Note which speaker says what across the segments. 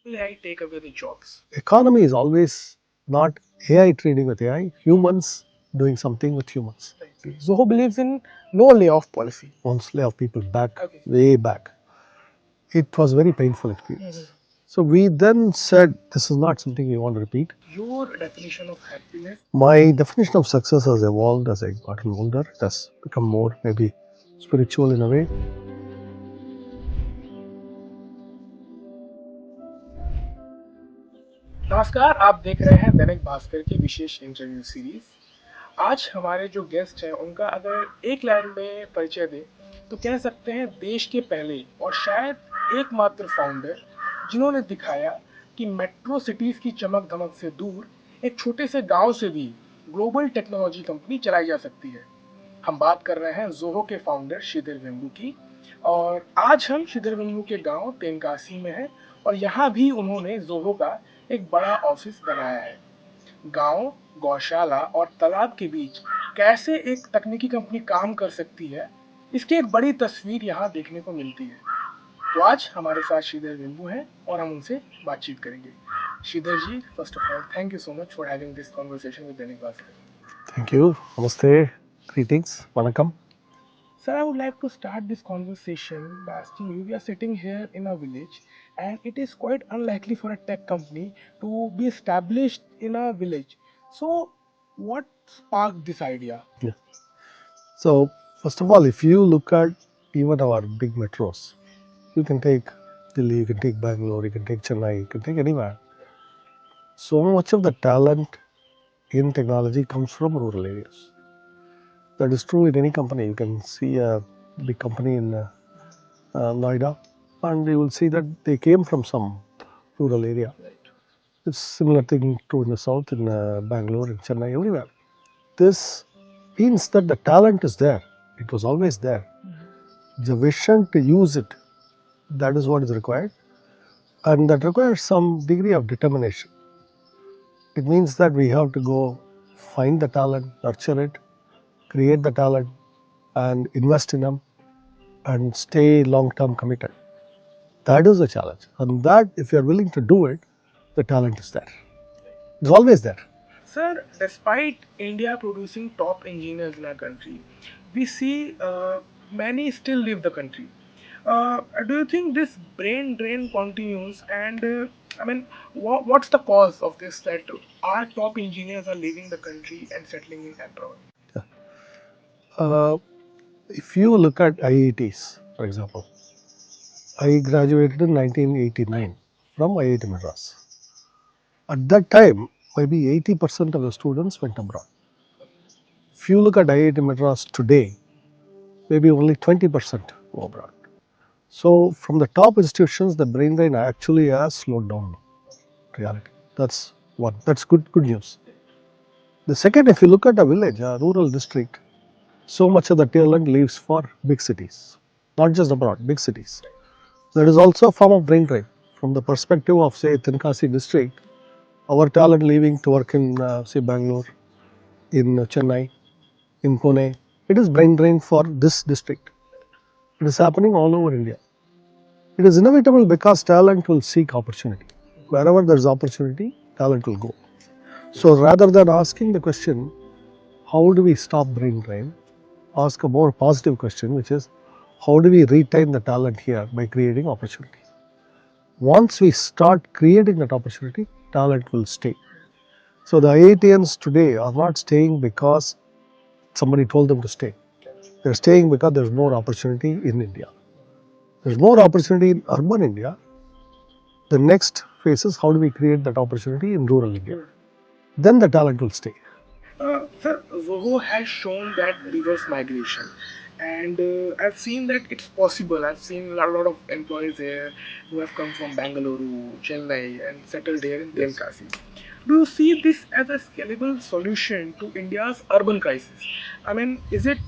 Speaker 1: AI take away the jobs?
Speaker 2: Economy is always not AI trading with AI, humans doing something with humans.
Speaker 1: Right. Zoho believes in no layoff policy.
Speaker 2: Once lay off people back,
Speaker 1: Okay.
Speaker 2: way back. It was very painful experience. So we then said this is not something we want to repeat.
Speaker 1: Your definition of happiness?
Speaker 2: My definition of success has evolved as I gotten older. It has become more maybe spiritual in a way.
Speaker 1: नमस्कार, आप देख रहे हैं दैनिक भास्कर की विशेष interview series. आज हमारे जो guest हैं उनका अगर एक लाइन में परिचय दें तो कह सकते हैं देश के पहले और शायद एकमात्र फाउंडर जिन्होंने दिखाया कि मेट्रो सिटीज की चमक धमक से दूर एक छोटे से गांव से भी ग्लोबल टेक्नोलॉजी कंपनी चलाई जा सकती है। हम बात कर रहे हैं जोहो के फाउंडर श्रीधर वेम्बू की। और आज हम श्रीधर वेम्बू के गांव तेनकासी में हैं और यहाँ भी उन्होंने जोहो का एक बड़ा ऑफिस बनाया है। गांव, गौशाला और तालाब के बीच कैसे एक तकनीकी कंपनी काम कर सकती है, इसकी एक बड़ी तस्वीर यहाँ देखने को मिलती है। तो आज हमारे साथ श्रीधर वेम्बू हैं और हम उनसे बातचीत करेंगे। Sridhar ji, first of all thank you so much for having this conversation with Dainik Bhaskar.
Speaker 2: Thank you. Namaste. Greetings. Vanakkam.
Speaker 1: Sir, I would like to start this conversation by asking you. We are sitting here in a village, and it is quite unlikely for a tech company to be established in a village. So, what sparked this idea?
Speaker 2: Yeah. So, first of all, if you look at even our big metros, you can take Delhi, you can take Bangalore, you can take Chennai, you can take anywhere. So much of the talent in technology comes from rural areas. That is true in any company. You can see a big company in Noida, and you will see that they came from some rural area. It's similar thing true in the south, in Bangalore, in Chennai, everywhere. This means that the talent is there. It was always there. The vision to use it, that is what is required, and that requires some degree of determination. It means that we have to go find the talent, nurture it, create the talent, and invest in them, and stay long-term committed. That is the challenge, and that if you are willing to do it, the talent is there. It's always there.
Speaker 1: Sir, despite India producing top engineers in our country, we see many still leave the country. Do you think this brain drain continues? And what's the cause of this? That our top engineers are leaving the country and settling in abroad.
Speaker 2: Uh, if you look at IITs, for example, I graduated in 1989 from IIT Madras. At that time, maybe 80% of the students went abroad. If you look at IIT Madras today, maybe only 20% go abroad. So, from the top institutions, the brain drain actually has slowed down. Reality. That's one. That's good news. The second, if you look at a village, a rural district, so much of the talent leaves for big cities, not just abroad, big cities. There is also a form of brain drain. From the perspective of, say, Tenkasi district, our talent leaving to work in, say, Bangalore, in Chennai, in Pune, it is brain drain for this district. It is happening all over India. It is inevitable because talent will seek opportunity. Wherever there is opportunity, talent will go. So rather than asking the question, how do we stop brain drain, ask a more positive question, which is, how do we retain the talent here by creating opportunity? Once we start creating that opportunity, talent will stay. So the IITians today are not staying because somebody told them to stay. They're staying because there's more opportunity in India. There's more opportunity in urban India. The next phase is how do we create that opportunity in rural India? Then the talent will stay.
Speaker 1: Sir, Zoho has shown that reverse migration, and I've seen that it's possible. I've seen a lot of employees here who have come from Bangalore, Chennai, and settled here in Tenkasi. Do you see this as a scalable solution to India's urban crisis? I mean, is it?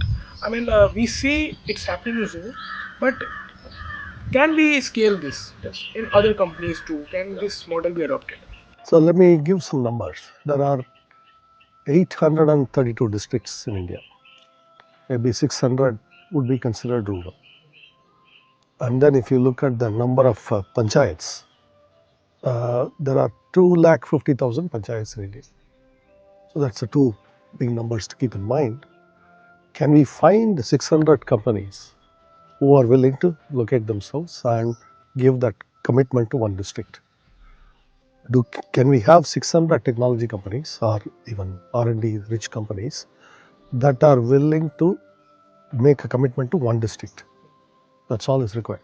Speaker 1: We see it's happening in Zoho, but can we scale this in other companies too? Can this model be adopted?
Speaker 2: So let me give some numbers. There are 832 districts in India. Maybe 600 would be considered rural. And then if you look at the number of panchayats, There are 250,000 panchayats in India. So that's the two big numbers to keep in mind. Can we find 600 companies who are willing to locate themselves and give that commitment to one district? Can we have 600 technology companies or even R&D rich companies that are willing to make a commitment to one district? That's all is required.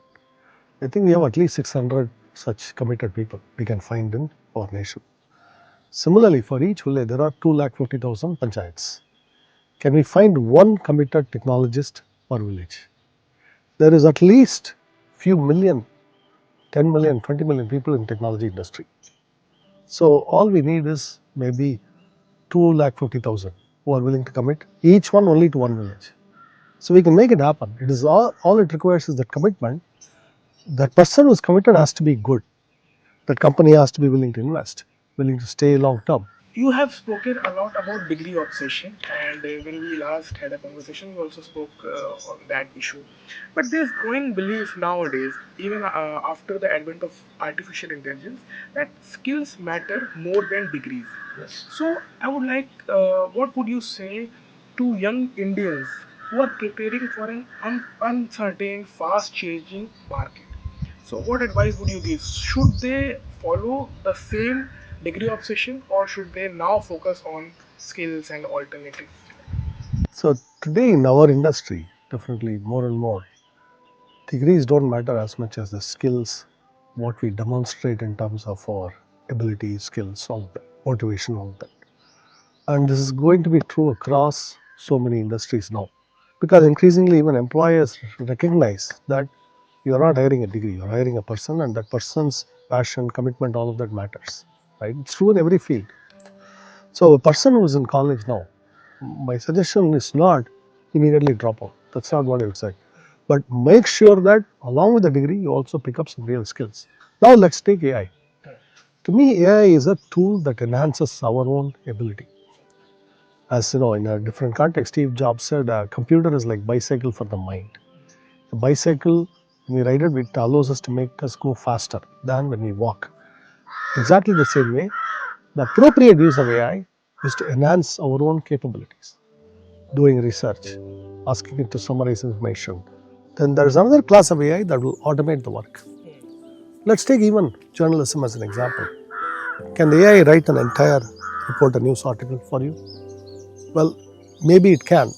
Speaker 2: I think we have at least 600 such committed people we can find in our nation. Similarly, for each village, there are 250,000 panchayats. Can we find one committed technologist per village? There is at least few million, 10 million, 20 million people in technology industry. So all we need is maybe 250,000 who are willing to commit, each one only to one village. So we can make it happen. It is all it requires is that commitment. That person who is committed has to be good. That company has to be willing to invest, willing to stay long term.
Speaker 1: You have spoken a lot about degree obsession, and when we last had a conversation, we also spoke on that issue. But there's growing belief nowadays, even after the advent of artificial intelligence, that skills matter more than degrees. Yes. So, I would like, what would you say to young Indians who are preparing for an uncertain, fast changing market? So, what advice would you give? Should they follow the same degree obsession, or should they now focus on skills and alternatives?
Speaker 2: So today in our industry, definitely more and more, degrees don't matter as much as the skills, what we demonstrate in terms of our ability, skills, all of that, motivation, all of that. And this is going to be true across so many industries now. Because increasingly even employers recognize that you're not hiring a degree, you're hiring a person, and that person's passion, commitment, all of that matters. Right? It's true in every field. So a person who is in college now, my suggestion is not immediately drop out. That's not what I would say. But make sure that along with the degree, you also pick up some real skills. Now let's take AI. To me, AI is a tool that enhances our own ability. As you know, in a different context, Steve Jobs said a computer is like bicycle for the mind. The bicycle, when we ride it, it allows us to make us go faster than when we walk. Exactly the same way, the appropriate use of AI is to enhance our own capabilities. Doing research, asking it to summarize information. Then there is another class of AI that will automate the work. Let's take even journalism as an example. Can the AI write an entire report, a news article for you? Well, maybe it can,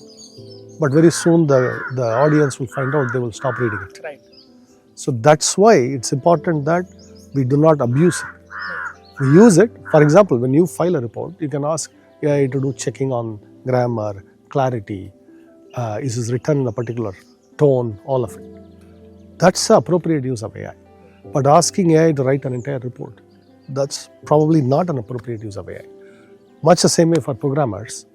Speaker 2: but very soon the audience will find out, they will stop reading it.
Speaker 1: Right.
Speaker 2: So that's why it's important that we do not abuse it. We use it. For example, when you file a report, you can ask AI to do checking on grammar, clarity, is this written in a particular tone, all of it. That's the appropriate use of AI. But asking AI to write an entire report, that's probably not an appropriate use of AI. Much the same way for programmers,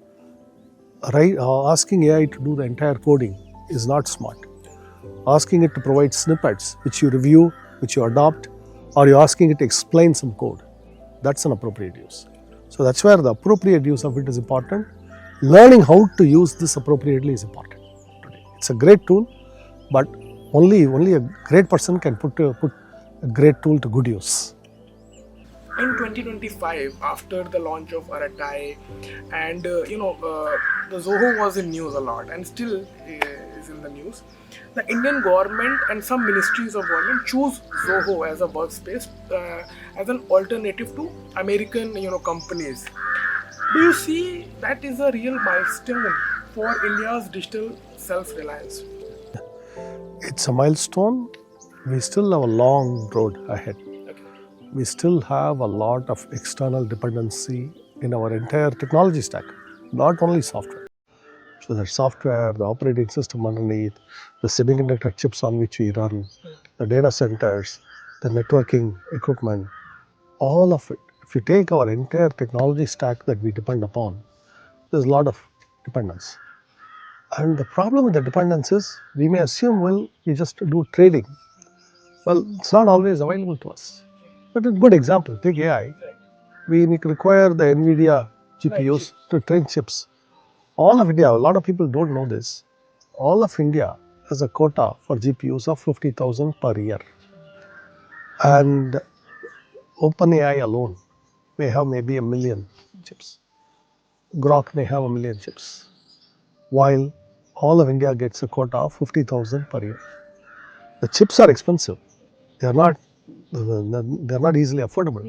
Speaker 2: asking AI to do the entire coding is not smart. Asking it to provide snippets which you review, which you adopt, or you're asking it to explain some code, that's an appropriate use. So that's where the appropriate use of it is important. Learning how to use this appropriately is important today. It's a great tool, but only a great person can put a great tool to good use.
Speaker 1: In 2025, after the launch of Aratai, and the Zoho was in news a lot, and still is in the news. The Indian government and some ministries of government choose Zoho as a workspace, as an alternative to American companies. Do you see that is a real milestone for India's digital self-reliance?
Speaker 2: It's a milestone. We still have a long road ahead.
Speaker 1: Okay.
Speaker 2: We still have a lot of external dependency in our entire technology stack, not only software. So there's software, the operating system underneath, the semiconductor chips on which we run, the data centers, the networking equipment, all of it. If you take our entire technology stack that we depend upon, there's a lot of dependence. And the problem with the dependence is we may assume, well, we just do trading. Well, it's not always available to us. But a good example, take AI. We require the NVIDIA GPUs to train chips. All of India, a lot of people don't know this. All of India has a quota for GPUs of 50,000 per year. And OpenAI alone may have maybe 1 million chips. Grok may have 1 million chips, while all of India gets a quota of 50,000 per year. The chips are expensive. They are not. They are not easily affordable.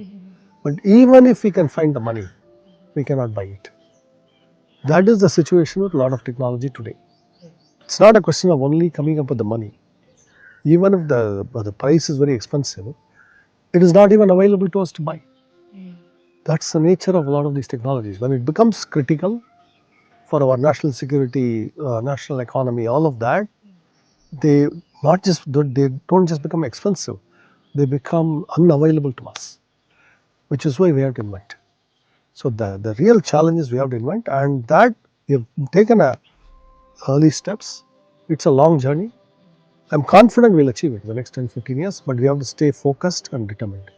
Speaker 2: But even if we can find the money, we cannot buy it. That is the situation with a lot of technology today. It's not a question of only coming up with the money. Even if the price is very expensive, it is not even available to us to buy. That's the nature of a lot of these technologies. When it becomes critical for our national security, national economy, all of that, they they don't just become expensive, they become unavailable to us, which is why we have to invent. So the real challenge is we have to invent, and that we have taken early steps. It's a long journey. I'm confident we'll achieve it in the next 10, 15 years, but we have to stay focused and determined.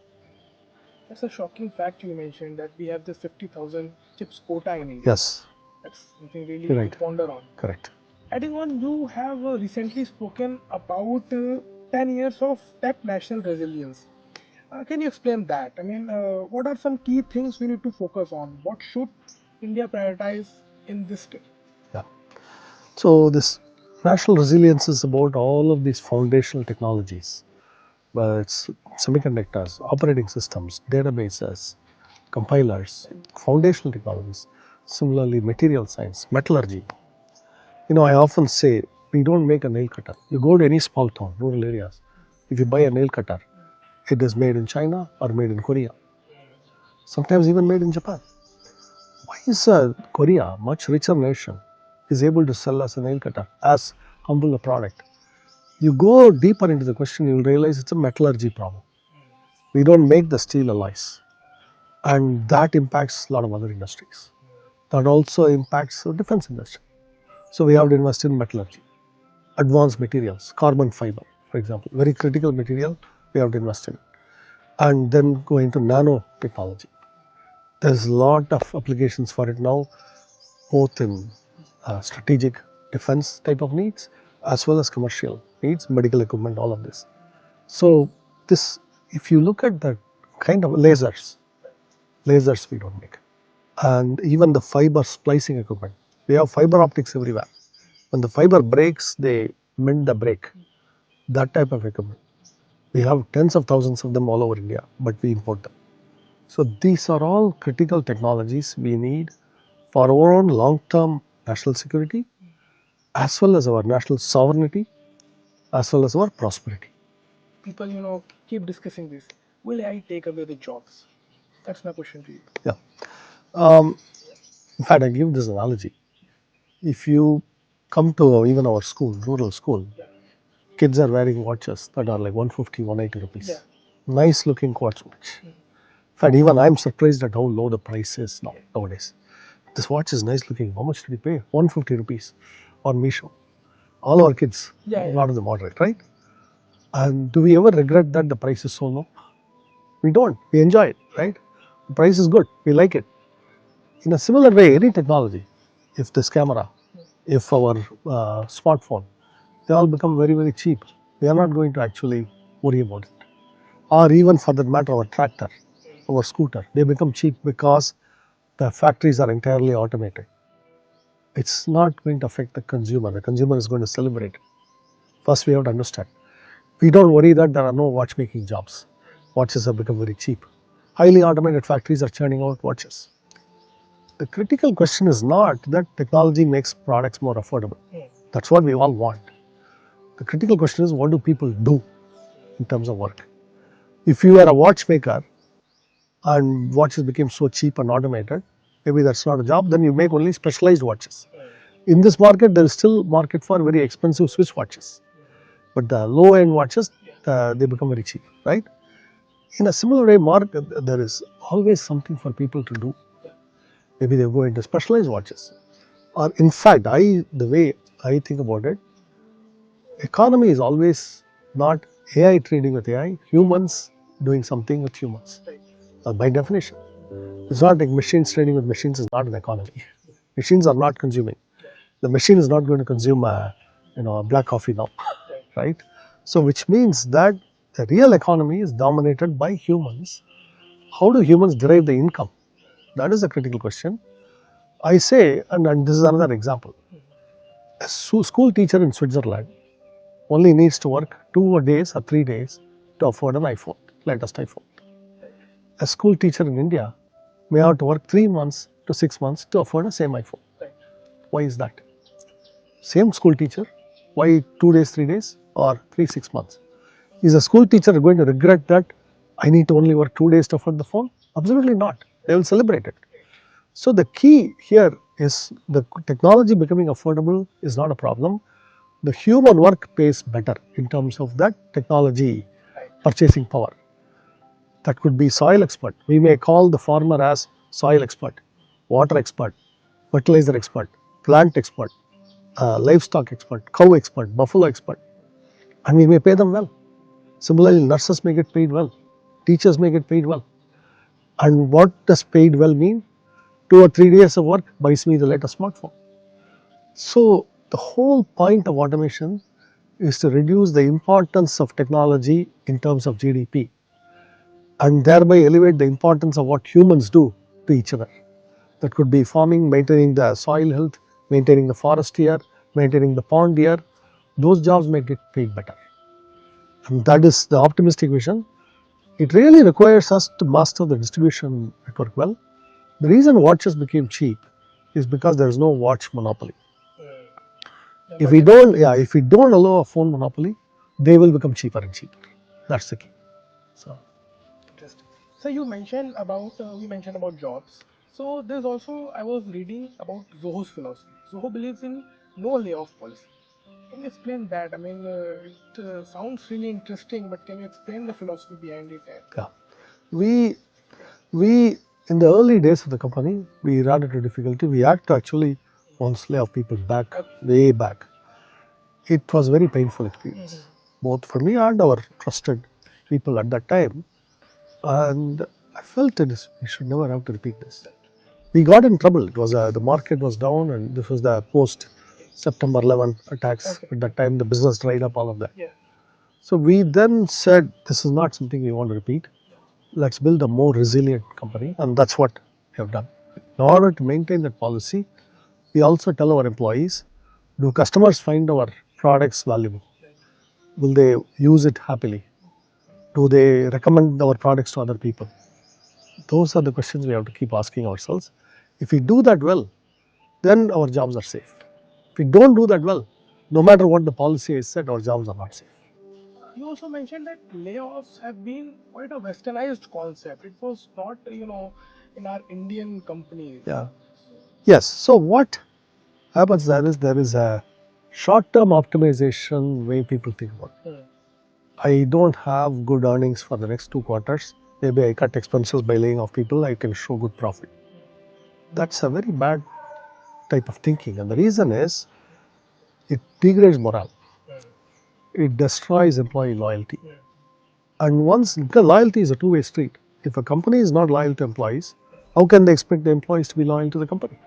Speaker 1: That's a shocking fact you mentioned that we have this 50,000 chips quota in India.
Speaker 2: Yes.
Speaker 1: That's something really
Speaker 2: Right.
Speaker 1: to ponder on.
Speaker 2: Correct.
Speaker 1: Adding on, you have recently spoken about 10 years of tech national resilience. Can you explain that? I mean, what are some key things we need to focus on? What should India prioritize in this step?
Speaker 2: Yeah. So this national resilience is about all of these foundational technologies, whether it's semiconductors, operating systems, databases, compilers, foundational technologies. Similarly, material science, metallurgy. I often say we don't make a nail cutter. You go to any small town, rural areas, if you buy a nail cutter, it is made in China or made in Korea, sometimes even made in Japan. Why is Korea, much richer nation, is able to sell us a nail cutter as humble a product? You go deeper into the question, you'll realize it's a metallurgy problem. We don't make the steel alloys, and that impacts a lot of other industries. That also impacts the defense industry. So we have to invest in metallurgy, advanced materials, carbon fiber, for example, very critical material we have to invest in, and then go into nanotechnology. There's a lot of applications for it now, both in strategic defense type of needs as well as commercial needs, medical equipment, all of this. So this, if you look at the kind of lasers we don't make, and even the fiber splicing equipment, we have fiber optics everywhere. When the fiber breaks, they mend the break. That type of equipment. We have tens of thousands of them all over India, but we import them. So these are all critical technologies we need for our own long-term national security, as well as our national sovereignty, as well as our prosperity.
Speaker 1: People, keep discussing this. Will AI take away the jobs? That's my question to you.
Speaker 2: Yeah. Um, in fact, I give this analogy. If you come to even our school, rural school, kids are wearing watches that are like 150, 180 rupees.
Speaker 1: Yeah.
Speaker 2: Nice looking quartz watch. In fact, even I'm surprised at how low the price is nowadays. This watch is nice looking. How much did we pay? 150 rupees on Meesho. All our kids,
Speaker 1: Yeah,
Speaker 2: a lot of them order it, right? And do we ever regret that the price is so low? We don't. We enjoy it, right? The price is good. We like it. In a similar way, any technology, if this camera, if our smartphone, they all become very, very cheap. We are not going to actually worry about it. Or even for that matter, our tractor, our scooter, they become cheap because the factories are entirely automated. It's not going to affect the consumer. The consumer is going to celebrate. First, we have to understand. We don't worry that there are no watchmaking jobs. Watches have become very cheap. Highly automated factories are churning out watches. The critical question is not that technology makes products more affordable. That's what we all want. The critical question is what do people do in terms of work? If you are a watchmaker and watches became so cheap and automated, maybe that's not a job, then you make only specialized watches. In this market, there is still market for very expensive Swiss watches. But the low-end watches, they become very cheap, right? In a similar way, there is always something for people to do. Maybe they go into specialized watches. Or in fact, the way I think about it, economy is always not AI trading with AI, humans doing something with humans. By definition, it's not like machines trading with machines is not an economy. Machines are not consuming. The machine is not going to consume a black coffee now, right? So which means that the real economy is dominated by humans how do humans derive the income? That is a critical question. I say, and this is another example. A school teacher in Switzerland only needs to work 2 days or 3 days to afford an iPhone, latest iPhone. A school teacher in India may have to work 3 months to 6 months to afford the same iPhone. Why is that? Same school teacher, why 2 days, 3 days, or 3 6 months? Is a school teacher going to regret that I need to only work 2 days to afford the phone? Absolutely not. They will celebrate it. So the key here is the technology becoming affordable is not a problem. The human work pays better in terms of that technology purchasing power. That could be soil expert. We may call the farmer as soil expert, water expert, fertilizer expert, plant expert, livestock expert, cow expert, buffalo expert, and we may pay them well. Similarly, nurses may get paid well, teachers may get paid well. And what does paid well mean? 2 or 3 days of work buys me the latest smartphone. So the whole point of automation is to reduce the importance of technology in terms of GDP and thereby elevate the importance of what humans do to each other. That could be farming, maintaining the soil health, maintaining the forest here, maintaining the pond here. Those jobs may get paid better. And that is the optimistic vision. It really requires us to master the distribution network well. The reason watches became cheap is because there is no watch monopoly. If we don't allow a phone monopoly, they will become cheaper and cheaper. That's the key. So
Speaker 1: Interesting. So you mentioned about we mentioned about jobs. So there's also I was reading about Zoho's philosophy. Zoho believes in no layoff policy. Can you explain that? I mean, it sounds really interesting, but can you explain the philosophy behind it?
Speaker 2: yeah, we we in the early days of the company we ran into difficulty. We had to actually once lay off people back way back. It was very painful experience, both for me and our trusted people at that time. And I felt it is, we should never have to repeat this. We got in trouble. It was the market was down, and this was the post September 11 attacks. At that time, the business dried up, all of that. So we then said, this is not something we want to repeat. Let's build a more resilient company, and that's what we have done. In order to maintain that policy, we also tell our employees, do customers find our products valuable? Will they use it happily? Do they recommend our products to other people? Those are the questions we have to keep asking ourselves. If we do that well, then our jobs are safe. If we don't do that well, no matter what the policy is set, our jobs are not safe.
Speaker 1: You also mentioned that layoffs have been quite a westernized concept. It was not, in our Indian companies.
Speaker 2: Yeah. Yes. So what happens there is a short-term optimization way people think about it. I don't have good earnings for the next 2 quarters. Maybe I cut expenses by laying off people. I can show good profit. That's a very bad type of thinking, and the reason is it degrades morale. It destroys employee loyalty. And once the loyalty is a two-way street, if a company is not loyal to employees, how can they expect the employees to be loyal to the company?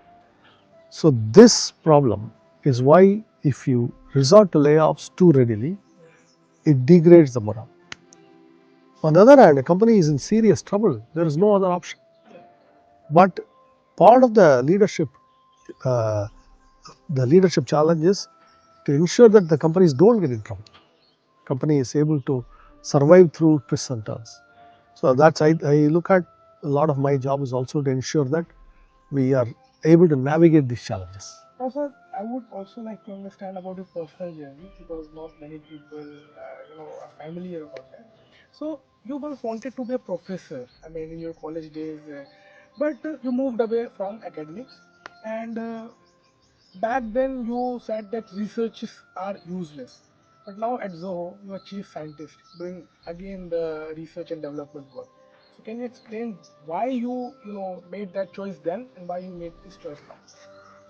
Speaker 2: So this problem is why if you resort to layoffs too readily, it degrades the morale. On the other hand, a company is in serious trouble. There is no other option. But part of uh, the leadership challenge is to ensure that the companies don't get in trouble. Company is able to survive through twists and turns. So that's I look at a lot of my job is also to ensure that we are able to navigate these challenges.
Speaker 1: Also, I would also like to understand about your personal journey because not many people, are familiar about that. So, you once wanted to be a professor. I mean, in your college days, but you moved away from academics, and back then you said that researches are useless. But now at Zoho, you are chief scientist, doing again the research and development work. So, can you explain why you made that choice then, and why you made this choice now?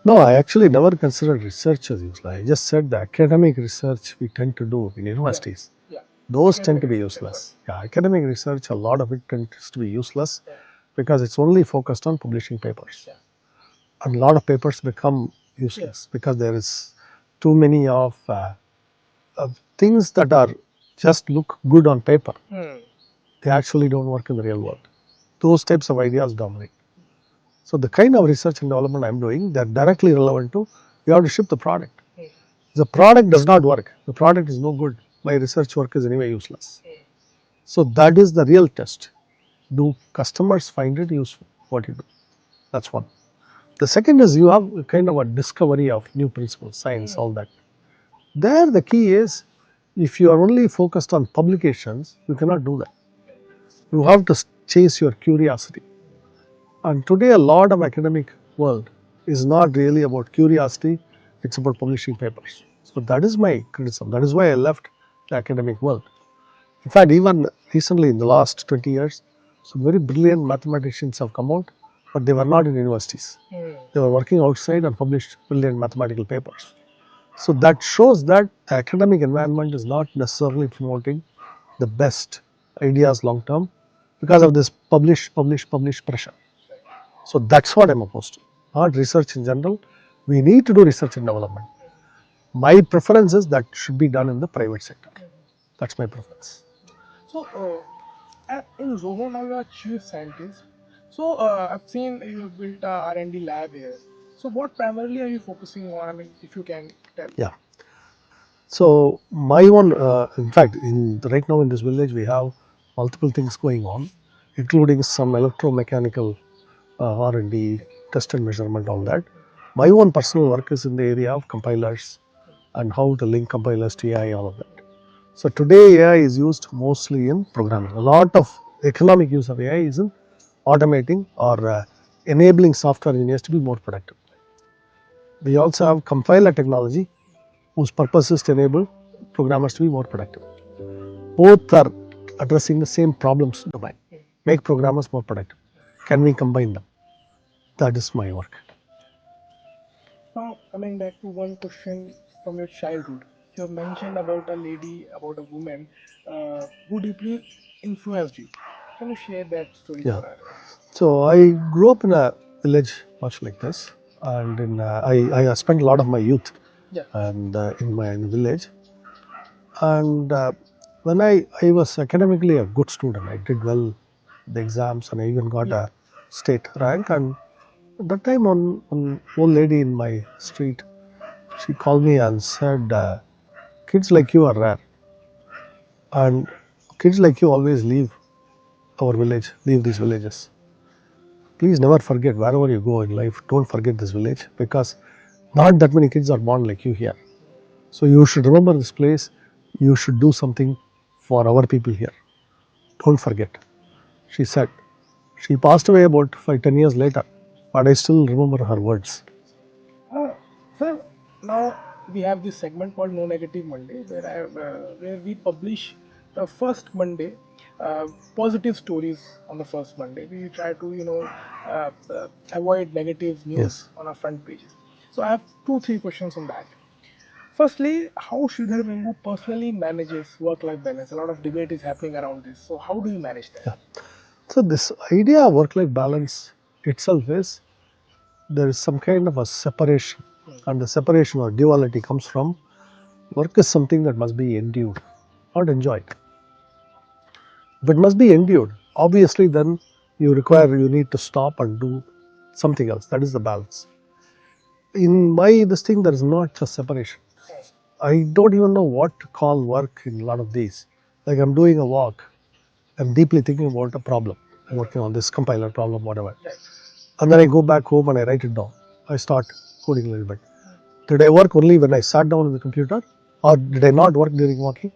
Speaker 2: No, I actually never considered research as useless. I just said the academic research we tend to do in universities,
Speaker 1: Yeah.
Speaker 2: those tend
Speaker 1: Academic
Speaker 2: to be
Speaker 1: research, that's
Speaker 2: useless. Yeah, academic research, a lot of it tends to be useless because it's only focused on publishing papers. And a lot of papers become useless because there is too many of things that are just look good on paper. They actually don't work in the real world. those types of ideas dominate. So the kind of research and development I'm doing, they're directly relevant to, you have to ship the product. The product does not work. The product is no good. My research work is anyway useless. So that is the real test. Do customers find it useful? What you do? That's one. The second is you have a kind of a discovery of new principles, science, all that. There the key is, if you are only focused on publications, you cannot do that. You have to chase your curiosity. And today a lot of academic world is not really about curiosity, it's about publishing papers. So that is my criticism. That is why I left the academic world. In fact, even recently in the last 20 years, some very brilliant mathematicians have come out, but they were not in universities. They were working outside and published brilliant mathematical papers. So that shows that the academic environment is not necessarily promoting the best ideas long term because of this publish pressure. So that's what I'm opposed to. Not research in general. We need to do research and development. My preference is that should be done in the private sector. That's my preference.
Speaker 1: So, in Zoho now you are chief scientist. So, I've seen you built a R&D lab here. So, what primarily are you focusing on? I mean, if you can tell.
Speaker 2: Yeah. So my one, in fact, right now in this village we have multiple things going on, including some electromechanical R&D, test and measurement, all that. My own personal work is in the area of compilers and how to link compilers to AI, all of that. So today AI is used mostly in programming. A lot of economic use of AI is in automating or enabling software engineers to be more productive. We also have compiler technology whose purpose is to enable programmers to be more productive. Both are addressing the same problems domain, make programmers more productive. Can we combine them? That is my work.
Speaker 1: Now, coming back to one question from your childhood, you have mentioned about a lady, about a woman who deeply influenced you. Can you share that story
Speaker 2: Yeah.
Speaker 1: for us?
Speaker 2: So I grew up in a village much like this, and I spent a lot of my youth
Speaker 1: Yeah.
Speaker 2: and in the village. And when I was academically a good student, I did well the exams and I even got a state rank. And at that time, one old lady in my street, she called me and said, "Kids like you are rare, and kids like you always leave our village, leave these villages. Please never forget wherever you go in life. Don't forget this village because not that many kids are born like you here. So you should remember this place. You should do something for our people here. Don't forget." She said. She passed away about 5-10 years later, but I still remember her words.
Speaker 1: Sir, now we have this segment called No Negative Monday, where we publish the first Monday positive stories on the first Monday. We try to avoid negative news
Speaker 2: Yes.
Speaker 1: on our front pages. So I have 2-3 questions on that. Firstly, how Sridhar Vembu personally manages work-life balance? A lot of debate is happening around this. So how do you manage that?
Speaker 2: Yeah. So this idea of work-life balance itself is there is some kind of a separation, and the separation or duality comes from work is something that must be endured, not enjoyed. If it must be endured, obviously then you need to stop and do something else. That is the balance. In my this thing, there is not a separation. I don't even know what to call work in a lot of these. Like I'm doing a walk, I'm deeply thinking about a problem. I'm working on this compiler problem, whatever. And then I go back home and I write it down. I start coding a little bit. Did I work only when I sat down on the computer, or did I not work during walking?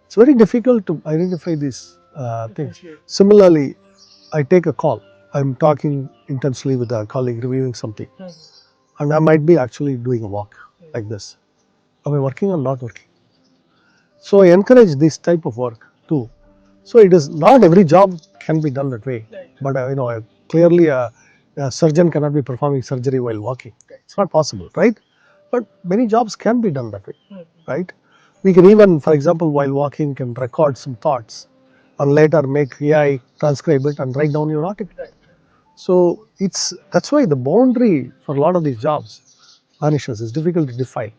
Speaker 2: It's very difficult to identify these things. Similarly, I take a call. I'm talking intensely with a colleague, reviewing something, and I might be actually doing a walk like this. Am I working or not working? So I encourage this type of work too. So it is not every job can be done that way, but clearly a surgeon cannot be performing surgery while walking. It's not possible, right? But many jobs can be done that way, right? We can even, for example, while walking, can record some thoughts, and later make AI transcribe it and write down your article. So that's why the boundary for a lot of these jobs vanishes. It's difficult to define.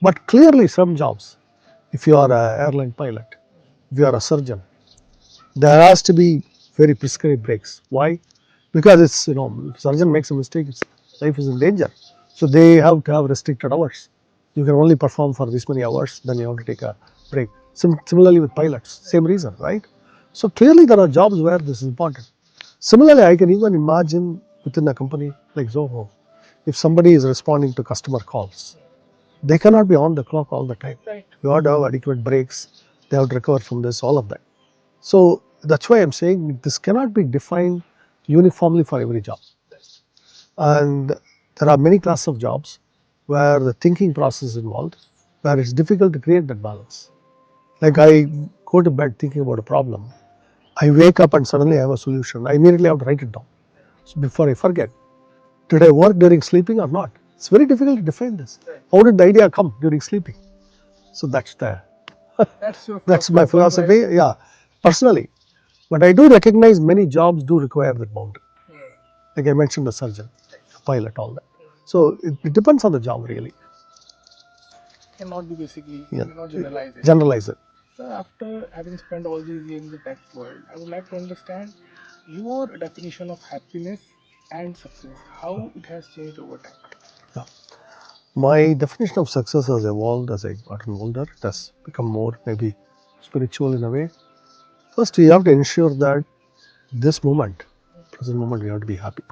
Speaker 2: But clearly, some jobs, if you are an airline pilot, if you are a surgeon, there has to be very prescribed breaks. Why? Because it's, if surgeon makes a mistake, its life is in danger. So they have to have restricted hours. You can only perform for this many hours, then you have to take a break. Similarly with pilots, same reason, right? So clearly there are jobs where this is important. Similarly, I can even imagine within a company like Zoho, if somebody is responding to customer calls, they cannot be on the clock all the time.
Speaker 1: Right.
Speaker 2: You have to have adequate breaks. They have to recover from this, all of that. So that's why I'm saying this cannot be defined uniformly for every job. And there are many classes of jobs where the thinking process is involved, where it's difficult to create that balance. Like I go to bed thinking about a problem. I wake up and suddenly I have a solution. I immediately have to write it down. So before I forget, did I work during sleeping or not? It's very difficult to define this. How did the idea come during sleeping? So that's that's my philosophy. Yeah, personally. But I do recognize many jobs do require that boundary. Like I mentioned, the surgeon, pilot, all that. So it depends on the job really.
Speaker 1: Cannot be basically,
Speaker 2: Yeah.
Speaker 1: cannot generalize it.
Speaker 2: Generalize it.
Speaker 1: So after having spent all these years in the tech world, I would like to understand your definition of happiness and success, how it has changed over time.
Speaker 2: Yeah. My definition of success has evolved as I gotten older. It has become more maybe spiritual in a way. First, we have to ensure that this moment, present moment, we have to be happy.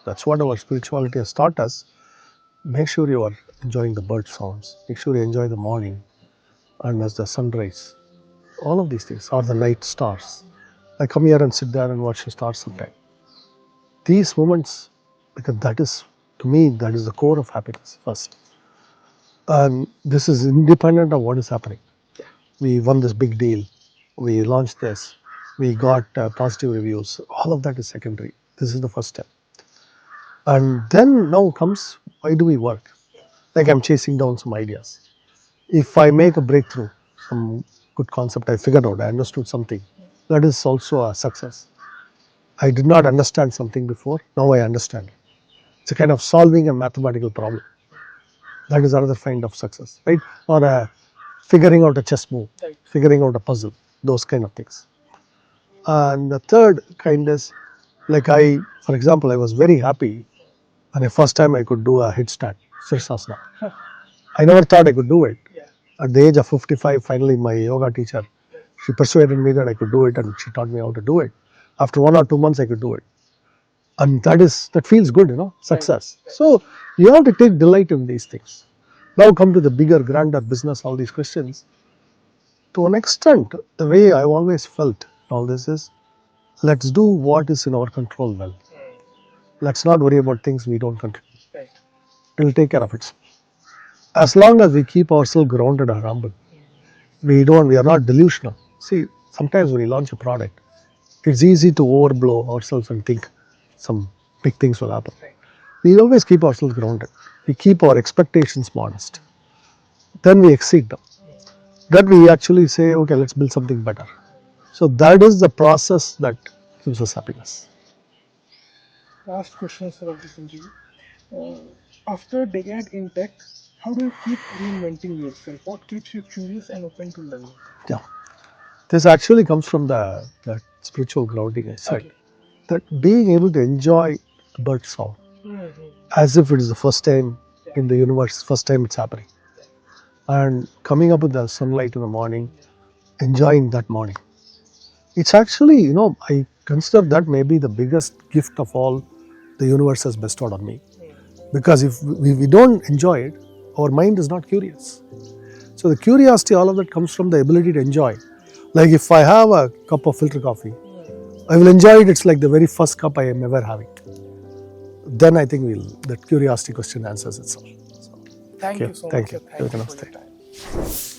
Speaker 2: That's what our spirituality has taught us. Make sure you are enjoying the bird sounds. Make sure you enjoy the morning and as the sunrise. All of these things are the night stars. I come here and sit there and watch the stars sometime. These moments, because that is, to me, that is the core of happiness first. And this is independent of what is happening. We won this big deal. We launched this. We got positive reviews. All of that is secondary. This is the first step. And then now comes, why do we work? Like I'm chasing down some ideas. If I make a breakthrough, some good concept I figured out, I understood something, that is also a success. I did not understand something before, now I understand. It's a kind of solving a mathematical problem. That is another kind of success, right? Or figuring out a chess move, figuring out a puzzle, those kind of things. And the third kind is, like for example, I was very happy when the first time I could do a headstand, Sirsasana. I never thought I could do it. At the age of 55, finally my yoga teacher, she persuaded me that I could do it and she taught me how to do it. After 1 or 2 months I could do it. And that feels good, success. So you have to take delight in these things. Now come to the bigger, grander business, all these questions. To an extent, the way I've always felt all this is, let's do what is in our control well. Let's not worry about things we don't control. It will take care of it. As long as we keep ourselves grounded and humble, we are not delusional. See, sometimes when you launch a product, it's easy to overblow ourselves and think some big things will happen. We always keep ourselves grounded. We keep our expectations modest. Then we exceed them. Then we actually say, okay, let's build something better. So that is the process that gives us happiness.
Speaker 1: Last question, sir, of this interview. After a decade in tech, how do you keep reinventing yourself? What keeps you curious and open to learning?
Speaker 2: Yeah. This actually comes from that spiritual grounding I said. Okay. That being able to enjoy the bird song as if it is the first time in the universe, first time it's happening. And coming up with the sunlight in the morning, enjoying that morning. It's actually, I consider that maybe the biggest gift of all the universe has bestowed on me. Because if we don't enjoy it, our mind is not curious. So the curiosity, all of that comes from the ability to enjoy. Like if I have a cup of filter coffee, I will enjoy it. It's like the very first cup I am ever having. Then I think that curiosity question answers itself. So,
Speaker 1: thank you so much.
Speaker 2: Thank you.
Speaker 1: Thank you for your time.